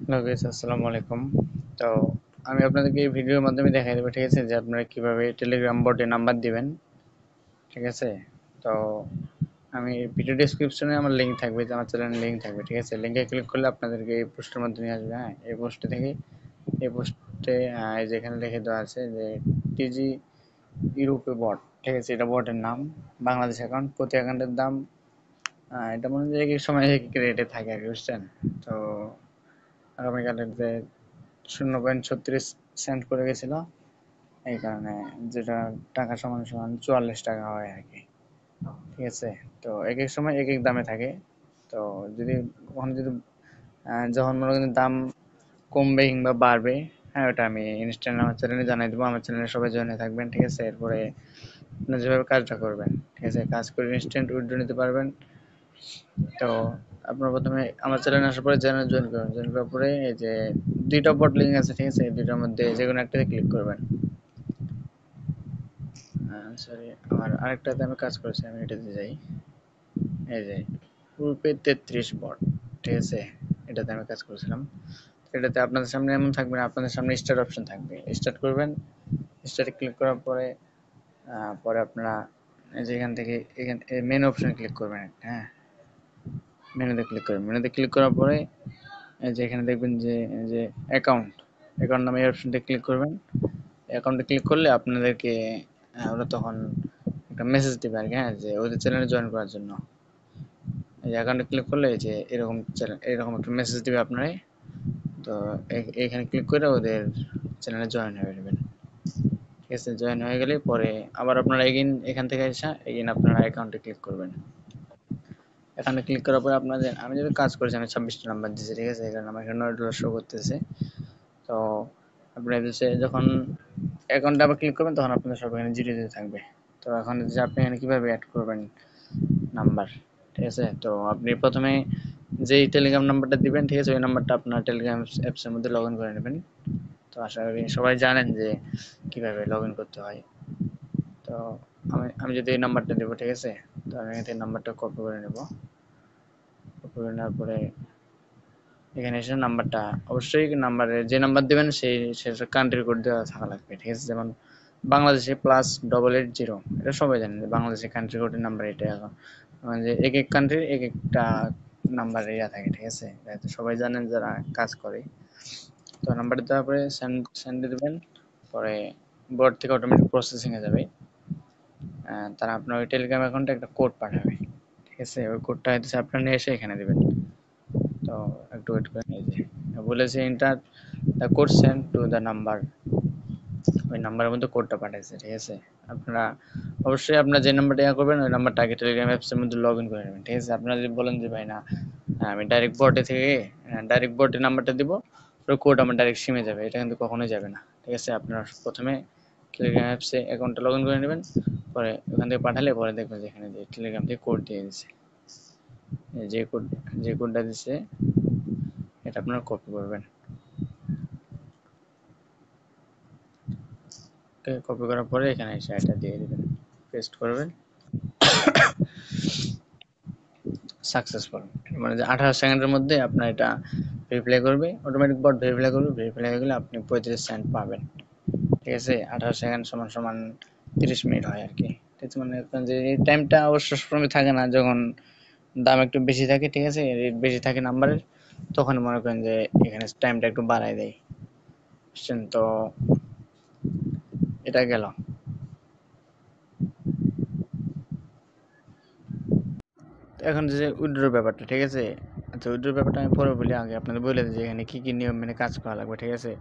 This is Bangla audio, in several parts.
হ্যালো গাইস, আসসালামু আলাইকুম। তো আমি আপনাদেরকে এই ভিডিওর মাধ্যমে দেখাই দেবো, ঠিক আছে, যে আপনারা কিভাবে টেলিগ্রাম বটে নাম্বার দিবেন। ঠিক আছে, তো আমি ভিডিও ডেসক্রিপশনে আমার লিঙ্ক থাকবে, যে আমার চ্যানেলের লিঙ্ক থাকবে। ঠিক আছে, লিঙ্কে ক্লিক করলে আপনাদেরকে এই পোস্টের মধ্যে নিয়ে আসবে। হ্যাঁ, এই পোস্টে থেকে এই পোস্টে এই যে এখানে লিখে দেওয়া আছে যে টিজি ইউরোপে বট। ঠিক আছে, এটা বটের নাম। বাংলাদেশ অ্যাকাউন্ট, প্রতি অ্যাকাউন্টের দাম এটা মনে হয় এক এক সময় এক এক রেটে থাকে আর কি, বুঝছেন। তো আগামীকালের যে 0.36 সেন্ট করে গেছিল, এই কারণে, যেটা টাকা সমান সমান 44 টাকা হয় আর কি। ঠিক আছে, তো এক এক সময় এক এক দামে থাকে। তো যদি কখনো যদি যখন মনে করেন দাম কমবে কিংবা বাড়বে, হ্যাঁ, ওটা আমি ইনস্ট্যান্ট আমার চ্যানেলে জানাই দেবো। আমার চ্যানেলে সবাই জয়েন হয়ে থাকবেন। ঠিক আছে, এরপরে আপনার যেভাবে কাজটা করবেন, ঠিক আছে, কাজ করে ইনস্ট্যান্ট উইথড্র নিতে পারবেন। তো আপনার প্রথমে আমার চ্যানেলে আসার পরে চ্যানেল জয়েন করবেন। জয়েন করার পরে এই যে দুইটা বট লিঙ্ক আছে, ঠিক আছে, এই দুইটার মধ্যে যে কোনো একটাতে ক্লিক করবেন। সরি, আমার আরেকটাতে আমি কাজ করেছি, আমি এটাতে যাই। এই যে রুপে 33 বট, ঠিক আছে, এটাতে আমি কাজ করেছিলাম। এটাতে আপনাদের সামনে এমন থাকবে না, আপনাদের সামনে স্টার্ট অপশন থাকবে, স্টার্ট করবেন। স্টার্টে ক্লিক করার পরে পরে আপনারা এই যে এখান থেকে এখান মেন অপশনে ক্লিক করবেন একটা। হ্যাঁ, মেনুতে ক্লিক করবেন। মেনুতে ক্লিক করার পরে এই যে এখানে দেখবেন যে এই যে অ্যাকাউন্ট, অ্যাকাউন্ট নামে এই অপশনটা ক্লিক করবেন। অ্যাকাউন্টে ক্লিক করলে আপনাদেরকে ওরা তখন একটা মেসেজ দিবে আর কি, হ্যাঁ, যে ওদের চ্যানেলে জয়েন করার জন্য। এই যে অ্যাকাউন্টে ক্লিক করলে এই যে এরকম চ্যানেল, এরকম একটা মেসেজ দিবে আপনারে। তো এখানে ক্লিক করে ওদের চ্যানেলে জয়েন হয়ে যাবেন। ঠিক আছে, জয়েন হয়ে গেলে পরে আবার আপনারা এগেইন এখান থেকে এসে এগেইন আপনারা অ্যাকাউন্টে ক্লিক করবেন। এখানে ক্লিক করার পরে আপনাদের, আমি যেটা কাজ করেছি, আমি 26টা নাম্বার দিয়েছি। ঠিক আছে, এখানে আমার এখানে $9 শো করতেছে। তো আপনার হচ্ছে যখন অ্যাকাউন্টে আবার ক্লিক করবেন, তখন আপনাদের সব এখানে জিরো জিরো থাকবে। তো এখন যে আপনি এখানে কিভাবে অ্যাড করবেন নাম্বার, ঠিক আছে, তো আপনি প্রথমে যেই টেলিগ্রাম নাম্বারটা দিবেন, ঠিক আছে, ওই নাম্বারটা আপনার টেলিগ্রাম অ্যাপসের মধ্যে লগ ইন করে নেবেন। তো আশা করি সবাই জানেন যে কিভাবে লগ ইন করতে হয়। তো আমি যদি এই নাম্বারটা দেবো, ঠিক আছে, তো আমি এখান থেকে নাম্বারটা কপি করে নেব। কপি করে নেওয়ার পরে এখানে এসে নাম্বারটা, অবশ্যই নাম্বারে যে নাম্বার দেবেন সেই সেটা কান্ট্রি কোড দেওয়া থাকা লাগবে। ঠিক আছে, যেমন বাংলাদেশে +8880, এটা সবাই জানেন যে বাংলাদেশের কান্ট্রি কোডের নাম্বার এটা। এখন যে এক এক কান্ট্রির এক একটা নাম্বার ইয়া থাকে। ঠিক আছে, এটা সবাই জানেন যারা কাজ করে। তো নাম্বারটা দেওয়ার পরে সেন্ড সেন্ড দেবেন। পরে বোর্ড থেকে অটোমেটিক প্রসেসিং এ যাবে। তারা আপনার ওই টেলিগ্রাম অ্যাকাউন্টে একটা কোড পাঠাবে। ঠিক আছে, ওই কোডটা হচ্ছে আপনার নিয়ে এসে এখানে দেবেন। তো একটু ওয়েট করেন। এই যে বলেছে enter the code send to the number, ওই নাম্বারের মধ্যে কোডটা পাঠাইছে। ঠিক আছে, আপনারা অবশ্যই আপনার যে নাম্বারটা ইয়া করবেন ওই নাম্বারটা আগে টেলিগ্রাম অ্যাপসের মধ্যে লগ ইন করে নেবেন। ঠিক আছে, আপনারা যদি বলেন যে ভাই না, আমি ডাইরেক্ট বটে থেকে ডাইরেক্ট বটে নাম্বারটা দিব, ওই কোড আমার ডাইরেক্ট সিমে যাবে, এটা কিন্তু কখনোই যাবে না। ঠিক আছে, আপনারা প্রথমে টেলিগ্রাম অ্যাপসে অ্যাকাউন্টটা লগ ইন করে নেবেন। পরে ওখান থেকে পাঠালে পরে দেখবেন যে এখানে যে টেলিগ্রাম থেকে কোড দিয়ে দিচ্ছে। যে কোড, যে কোডটা দিচ্ছে এটা আপনারা কপি করবেন। কপি করার পরে এখানে এসে এটা দিয়ে দিবেন, পেস্ট করবেন। সাকসেসফুল, মানে যে 18 সেকেন্ডের মধ্যে আপনার এটা ভেরিফাই করবে, অটোমেটিক বট ভেরিফাই করবে। ভেরিফাই হয়ে গেলে আপনি 35 সেন্ট পাবেন। ঠিক আছে, 18 সেকেন্ড সমান সমান 30 মিনিট হয় আর কি। ঠিক আছে, মানে যে এই টাইমটা অবশ্য সবসময় থাকে না, যখন দাম একটু বেশি থাকে, ঠিক আছে, রেট বেশি থাকে নাম্বারের, তখন মনে করেন যে এখানে টাইমটা একটু বাড়ায় দেয়, বুঝছেন। তো এটা গেল। এখন যে উইথড্রোর ব্যাপারটা, ঠিক আছে, আচ্ছা, উইথড্রোর ব্যাপারটা আমি পরে বলি। আগে আপনাদের বলে দিই যে এখানে কী কী নিয়ম মেনে কাজ করা লাগবে। ঠিক আছে,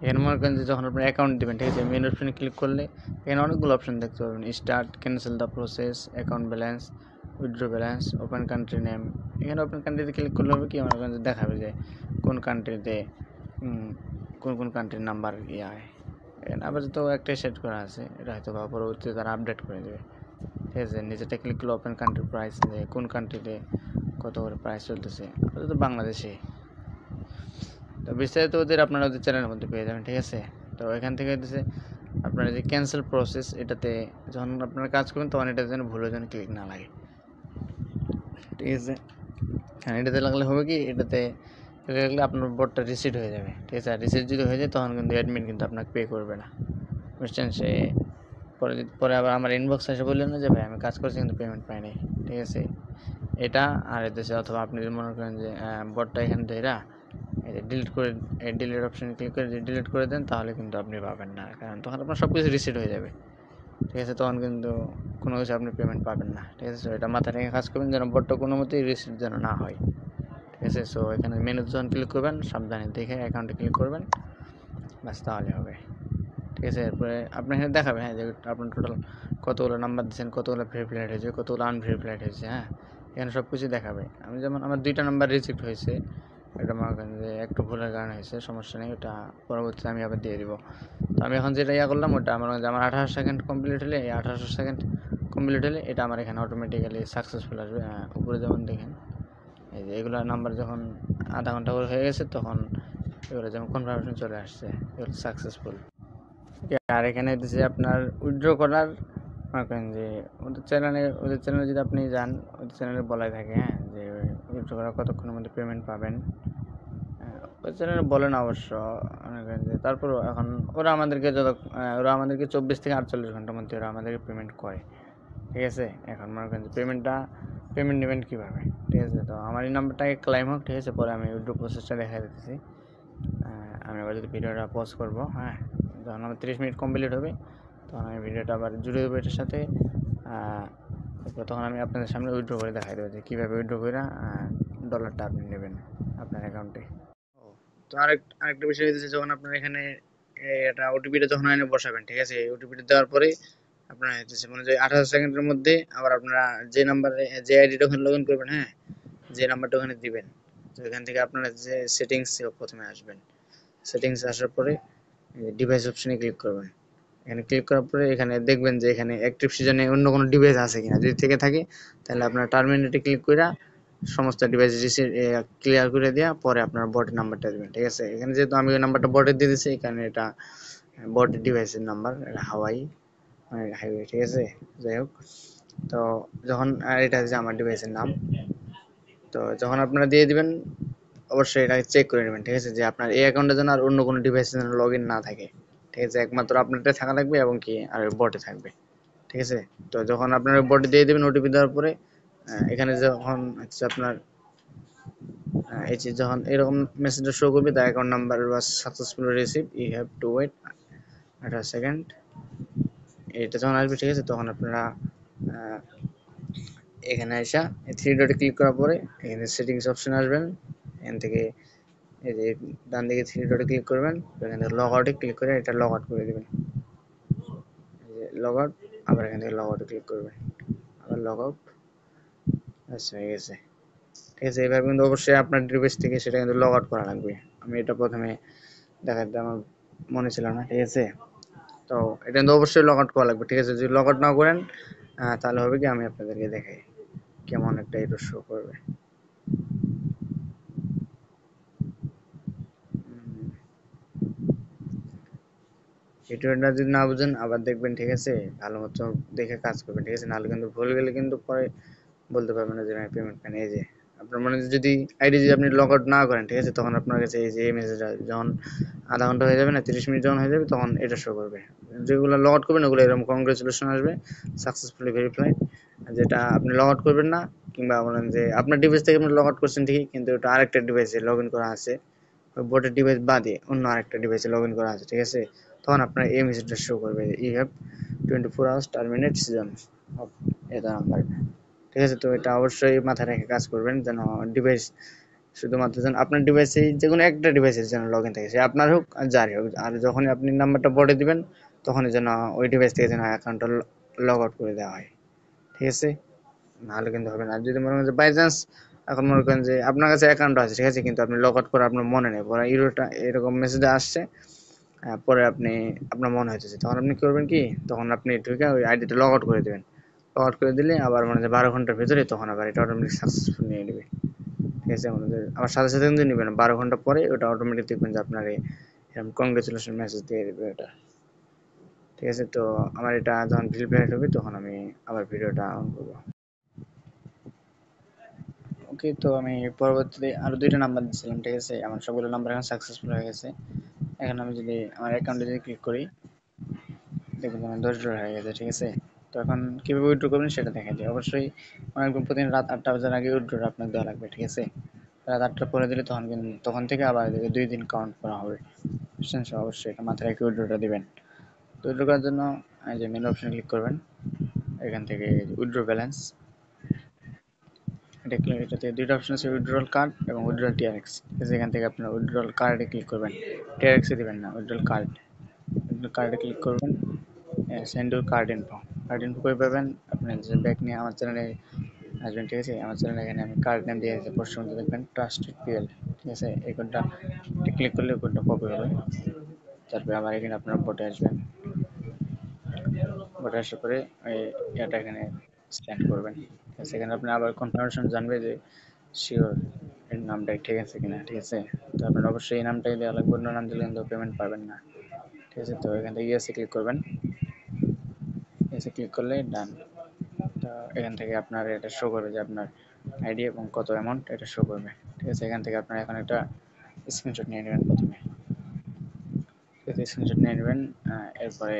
এখানে মনে করেন যে যখন আপনার অ্যাকাউন্ট দেবেন, ঠিক আছে, মেন অপশনে ক্লিক করলে এখানে অনেকগুলো অপশন দেখতে পাবেন। Start, cancel the process, account balance, withdraw balance, open country name. এখানে ওপেন কান্ট্রিতে ক্লিক করলে হবে কি, মনে করেন যে দেখাবে যে কোন কান্ট্রিতে কোন কোন কান্ট্রির নাম্বার ইয়ে হয়। এখানে আবার তো একটাই সেট করা আছে, এটা হয়তো বা পরবর্তীতে তারা আপডেট করে দেবে। ঠিক আছে, নিচেটা ক্লিক করলে ওপেন কান্ট্রি প্রাইস, যে কোন কান্ট্রিতে কত করে প্রাইস চলতেছে, তো বাংলাদেশে। তো বিস্তারিত ওদের আপনারা ওদের চ্যানেলের মধ্যে পেয়ে যাবেন। ঠিক আছে, তো এখান থেকে হচ্ছে আপনারা যে ক্যান্সেল প্রসেস, এটাতে যখন আপনারা কাজ করবেন তখন এটাতে যেন ভুলেও যেন ক্লিক না লাগে। ঠিক আছে, হ্যাঁ, এটাতে লাগলে হবে কি, এটাতে লাগলে আপনার বোর্ডটা রিসেট হয়ে যাবে, ঠিক আছে। আর রিসেট যদি হয়ে যায় তখন কিন্তু অ্যাডমিন কিন্তু আপনাকে পে করবে না, বুঝছেন। সে পরে আবার আমার ইনবক্স এসে বললেন না যে ভাই আমি কাজ করছি কিন্তু পেমেন্ট পাইনি, ঠিক আছে। এটা আর এদেশে অথবা আপনি যদি মনে করেন যে বোর্ডটা এখানে ধরা এই যে ডিলিট করে, এই ডিলিট অপশানে ক্লিক করে যদি ডিলিট করে দেন তাহলে কিন্তু আপনি পাবেন না, কারণ তখন আপনার সব কিছু রিসেট হয়ে যাবে, ঠিক আছে। তখন কিন্তু কোনো কিছু আপনি পেমেন্ট পাবেন না, ঠিক আছে। সো এটা মাথায় রেখে কাজ করবেন যেন বোর্ডটা কোনো মতেই রিসেট যেন না হয়, ঠিক আছে। সো এখানে মেনু যখন ক্লিক করবেন সাবধানে দেখে অ্যাকাউন্টে ক্লিক করবেন, ব্যাস তাহলে হবে, ঠিক আছে। এরপরে আপনি এখানে দেখাবে হ্যাঁ যে আপনার টোটাল কতগুলো নাম্বার দিচ্ছেন, কতগুলো ভেরিফাইড হয়েছে, কতগুলো আনভেরিফাইড হয়েছে, হ্যাঁ এখানে সব কিছু দেখাবে। আমি যেমন আমার 2টা নাম্বার রিজেক্ট হয়েছে, এটা মনে করেন যে একটু ভুলের কারণে হয়েছে, সমস্যা নেই, ওটা পরবর্তীতে আমি আবার দিয়ে দিব। তো আমি এখন যেটা করলাম ওটা আমার 18 সেকেন্ড কমপ্লিট হলে, এই 18 সেকেন্ড কমপ্লিট হলে এটা আমার এখানে অটোমেটিক্যালি সাকসেসফুল আসবে। উপরে যেমন দেখেন এই যে এগুলো নাম্বার যখন আধা ঘন্টা করে হয়ে গেছে তখন এগুলো যেমন কনফার্মেশন চলে আসছে, এগুলো সাকসেসফুল। আর এখানে দিচ্ছে আপনার উইথড্র করার, মনে করেন যে ওদের চ্যানেলে যদি আপনি যান, ওদের চ্যানেলে বলাই থাকে হ্যাঁ যে উইথড্র করার কতক্ষণের মধ্যে পেমেন্ট পাবেন, ওই চ্যানেলে বলে না অবশ্য, মনে করেন যে তারপরও এখন ওরা আমাদেরকে 24 থেকে 48 ঘন্টার মধ্যে ওরা আমাদেরকে পেমেন্ট করে, ঠিক আছে। এখন মনে করেন যে পেমেন্ট নেবেন কীভাবে, ঠিক আছে। তো আমার এই নাম্বারটাকে ক্লাইম হোক, ঠিক আছে, পরে আমি উইথড্র প্রসেসটা দেখা দিতেছি। আমি আবার যদি ভিডিওটা পজ করবো, হ্যাঁ যখন আমার 30 মিনিট কমপ্লিট হবে তখন আমি ভিডিওটা আবার জুড়ে দেবো এটার সাথে। তারপর তখন আমি আপনাদের সামনে উইথড্র করে দেখাই দেবো যে কীভাবে উইথড্র করে ডলারটা আপনি নেবেন আপনার অ্যাকাউন্টে। তো আরেকটা বিষয় হচ্ছে যখন আপনার এখানে এটা ওটিপিটা যখন এনে বসাবেন, ঠিক আছে, ওটিপিটা দেওয়ার পরে আপনার হচ্ছে মানে যে 18 সেকেন্ডের মধ্যে আবার আপনারা যে নাম্বারে যে আইডিটা ওখানে লগ ইন করবেন, হ্যাঁ যে নাম্বারটা ওখানে দিবেন, তো এখান থেকে আপনারা যে সেটিংসে প্রথমে আসবেন, সেটিংস আসার পরে ডিভাইস অপশনে ক্লিক করবেন। এখানে ক্লিক করার পরে এখানে দেখবেন যে এখানে অ্যাক্টিভ সিজনে অন্য কোনো ডিভাইস আছে কিনা, যদি থেকে থাকে তাহলে আপনার টার্মিনেটে ক্লিক করে সমস্ত ডিভাইস রিসেট ক্লিয়ার করে দেওয়া পরে আপনার বটের নাম্বারটা দেবেন, ঠিক আছে। এখানে যেহেতু আমি ওই নাম্বারটা বটে দিয়ে দিচ্ছি, এখানে এটা বটের ডিভাইসের নাম্বার, এটা হাইওয়ে, ঠিক আছে। যাই হোক, তো যখন এটা হচ্ছে আমার ডিভাইসের নাম, তো যখন আপনারা দিয়ে দিবেন অবশ্যই এটা চেক করে নেবেন, ঠিক আছে, যে আপনার এই অ্যাকাউন্টে যেন আর অন্য কোনো ডিভাইসে যেন লগ ইন না থাকে, ঠিক আছে। একমাত্র আপনারটা থাকা লাগবে এবং কি আর বটে থাকবে, ঠিক আছে। তো যখন আপনার বটে দিয়ে দেবেন ওটিপি দেওয়ার পরে এখানে যখন হচ্ছে আপনার এই যে যখন এরকম মেসেজটা শো করবে the account number was successfully receive, you have to wait 18 second, এটা যখন আসবে, ঠিক আছে, তখন আপনারা এখানে আসা এই 3 ডটে ক্লিক করার পরে এখানে সেটিংস অপশন আসবেন, এখান থেকে এই যে ডান দিকে 3 ডটে ক্লিক করবেন, এখান থেকে লগ আউটে ক্লিক করে এটা লগ আউট করে দেবেন, এই যে লগ আউট, আবার এখান থেকে লগ আউটে ক্লিক করবেন, আবার লগ আউট, আচ্ছা হয়ে গেছে, ঠিক আছে। এবার কিন্তু অবশ্যই আপনার ডিভাইস থেকে সেটা কিন্তু লগ আউট করা লাগবে। আমি এটা প্রথমে দেখাতে আমার মনে ছিল না, ঠিক আছে। তো এটা কিন্তু অবশ্যই লগ আউট করা লাগবে, ঠিক আছে। যদি লগ আউট না করেন তাহলে হবে কি আমি আপনাদেরকে দেখাই কেমন একটা এরর শো করবে। ভিডিওটা যদি না বুঝেন আবার দেখবেন, ঠিক আছে, ভালো মতো দেখে কাজ করবেন, ঠিক আছে, নাহলে কিন্তু ভুল গেলে কিন্তু পরে বলতে পারবেন না যে আমি পেমেন্ট পাইনি। এই যে আপনার মানে যদি আইডি যদি আপনি লগ আউট না করেন, ঠিক আছে, তখন আপনার কাছে এই যে এই মেসেজটা যখন আধা ঘন্টা হয়ে যাবে না 30 মিনিট যখন হয়ে যাবে তখন এটা শো করবে। যেগুলো লগ আউট করবেন ওগুলো এরকম কংগ্রেচুলেশন আসবে, সাকসেসফুলি ভেরিফাইড। যেটা আপনি লগ আউট করবেন না কিংবা বলেন যে আপনার ডিভাইস থেকে আপনি লগ আউট করছেন ঠিকই কিন্তু ওটা আরেকটা ডিভাইসে লগ ইন করা আছে, ওই বোর্ডের ডিভাইস বাদে অন্য আরেকটা ডিভাইসে লগ ইন করা আছে, ঠিক আছে, তখন আপনার এই মেসেজটা শো করবে you have 24 hours terminate season of এটা নাম্বার, ঠিক আছে। তো এটা অবশ্যই মাথায় রেখে কাজ করবেন যেন ডিভাইস শুধুমাত্র যেন আপনার ডিভাইসে যে কোনো একটা ডিভাইসের যেন লগ ইন থাকে, সে আপনার হোক আর যারই হোক, আর যখনই আপনি নাম্বারটা বটে দিবেন তখনই যেন ওই ডিভাইস থেকে যেন অ্যাকাউন্টটা লগ আউট করে দেওয়া হয়, ঠিক আছে, নাহলে কিন্তু হবে না। আর যদি মনে করেন যে বাই চান্স এখন মনে করেন যে আপনার কাছে অ্যাকাউন্ট আছে, ঠিক আছে, কিন্তু আপনি লগ আউট করে আপনার মনে নেই, পরে ইউরোটা এরকম মেসেজ আসছে, পরে আপনি আপনার মনে হইতেছে, তখন আপনি কি করবেন কি, তখন আপনি ঢুকে ওই আইডিটা লগ আউট করে দেবেন, লগ আউট করে দিলে আবার মানে যে 12 ঘন্টার ভিতরে তখন আবার এটা অটোমেটিক সাকসেসফুল নিয়ে নেবে, ঠিক আছে। আমাদের আবার সাথে সাথে কিন্তু নেবে না, 12 ঘন্টা পরে ওটা অটোমেটিক দেখবেন যে আপনার এরকম কংগ্রেচুলেশন মেসেজ দিয়ে দেবে এটা, ঠিক আছে। তো আমার এটা যখন ভেরিফাইড হবে তখন আমি আবার ভিডিওটা অন করবো। ওকে, তো আমি পরবর্তীতে আরো 2টা নাম্বার দিয়েছিলাম, ঠিক আছে? আমার সবগুলো নাম্বার এখন সাকসেসফুল হয়ে গেছে। এখন আমি যদি আমার অ্যাকাউন্টে যদি ক্লিক করি, দেখবেন আমার $10 হয়ে গেছে, ঠিক আছে? তো এখন কিভাবে উইথড্র করবেন সেটা দেখাই দিই। অবশ্যই একদম প্রতিদিন রাত 8টা বাজার আগে উইথড্র আপনাকে দেওয়া লাগবে, ঠিক আছে? রাত 8টার পরে দিলে তখন কিন্তু তখন থেকে আবার এদিকে 2 দিন কাউন্ট করা হবে, বুঝছেন? সো অবশ্যই এটা মাথায় রেখে উইথড্রটা দিবেন। তো উইথড্র করার জন্য এই যে মেনু অপশনে ক্লিক করবেন, এখান থেকে উইথড্র ব্যালেন্স, এটা ক্লিক, এটাতে 2টা অপশন আছে, উইথড্রল কার্ড এবং উইথড্রল টিআরএক্স, ঠিক আছে? এখান থেকে আপনার উইথড্রল কার্ডে ক্লিক করবেন, টিআরএক্সে দিবেন না, উইথড্রল কার্ড। উইথড্রল কার্ডে ক্লিক করবেন, send your card info, card info করে পাবেন। আপনার যে ব্যাক নিয়ে আমার চ্যানেলে আসবেন, ঠিক আছে? আমার চ্যানেলে এখানে আমি কার্ড নেম দিয়ে দিয়েছি, প্রশ্ন দেখবেন ট্রাস্টেড পিএল, ঠিক আছে? এই কোডটা ক্লিক করলে কোডটা কপি হবে। তারপরে আবার এখানে আপনার বোটে আসবেন, বোটে আসার পরে এই এটা এখানে স্ক্যান করবেন, ঠিক আছে? এখানে আপনি আবার কনফার্মেশন জানবে যে শিওর এর নামটাই ঠিক আছে কিনা, ঠিক আছে? তো আপনার অবশ্যই এই নামটাই দেওয়া লাগবে, অন্য নাম দিলে কিন্তু পেমেন্ট পাবেন না, ঠিক আছে? তো এখান থেকে ইয়েসে ক্লিক করবেন, ইয়েসে ক্লিক করলে ডান। তো এখান থেকে আপনার এটা শো করবে যে আপনার আইডি এবং কত অ্যামাউন্ট এটা শো করবে, ঠিক আছে? এখান থেকে আপনার এখন একটা স্ক্রিনশট নিয়ে নেবেন প্রথমে, ঠিক আছে? স্ক্রিনশট নিয়ে নেবেন, এরপরে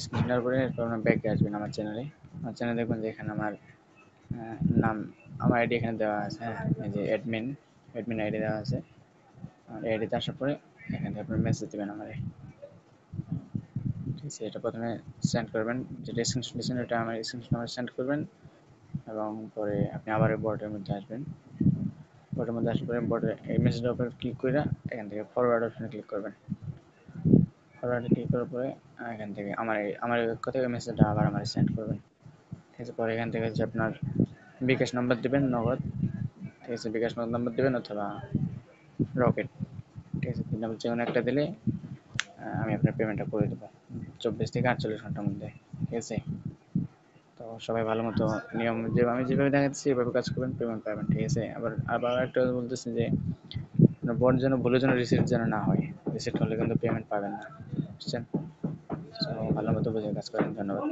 স্ক্রিনশট নেওয়ার পরে এরপর আপনার ব্যাকে আসবেন আমার চ্যানেলে। আমার চ্যানেলে দেখবেন যে এখানে আমার নাম, আমার আইডি এখানে দেওয়া আছে, হ্যাঁ, এই যে অ্যাডমিন, অ্যাডমিন আইডি দেওয়া আছে। আর এই আইডিতে আসার পরে এখান থেকে আপনি মেসেজ দেবেন আমারে, ঠিক আছে? এটা প্রথমে সেন্ড করবেন, যেটা স্ক্রিনশট নিয়েছেন এটা আমার স্ক্রিনশট নাম্বার সেন্ড করবেন, এবং পরে আপনি আবার এই বোর্ডের মধ্যে আসবেন। বোর্ডের মধ্যে আসার পরে বোর্ডের এই মেসেজের উপর ক্লিক করে এখান থেকে ফরওয়ার্ড অপশনে ক্লিক করবেন। ফরওয়ার্ডে ক্লিক করার পরে এখান থেকে আমার কথা মেসেজটা আবার আমার সেন্ড করবেন, ঠিক আছে? পরে এখান থেকে হচ্ছে আপনার বিকাশ নাম্বার দিবেন, নগদ, ঠিক আছে? বিকাশ নগদ নাম্বার দিবেন অথবা রকেট, ঠিক আছে? 3 নাম্বার যে কোনো একটা দিলে আমি আপনার পেমেন্টটা করে দেবো 24 থেকে 48 ঘন্টার মধ্যে, ঠিক আছে? তো সবাই ভালো মতো নিয়ম যে আমি যেভাবে দেখাচ্ছি এভাবে কাজ করবেন, পেমেন্ট পাবেন, ঠিক আছে? আবার আবার একটা বলতেছি যে বট যেন ভুলের জন্য রিসিট যেন না হয়, রিসিট হলে কিন্তু পেমেন্ট পাবেন না, বুঝছেন? তো ভালো মতো বুঝে কাজ করেন, ধন্যবাদ।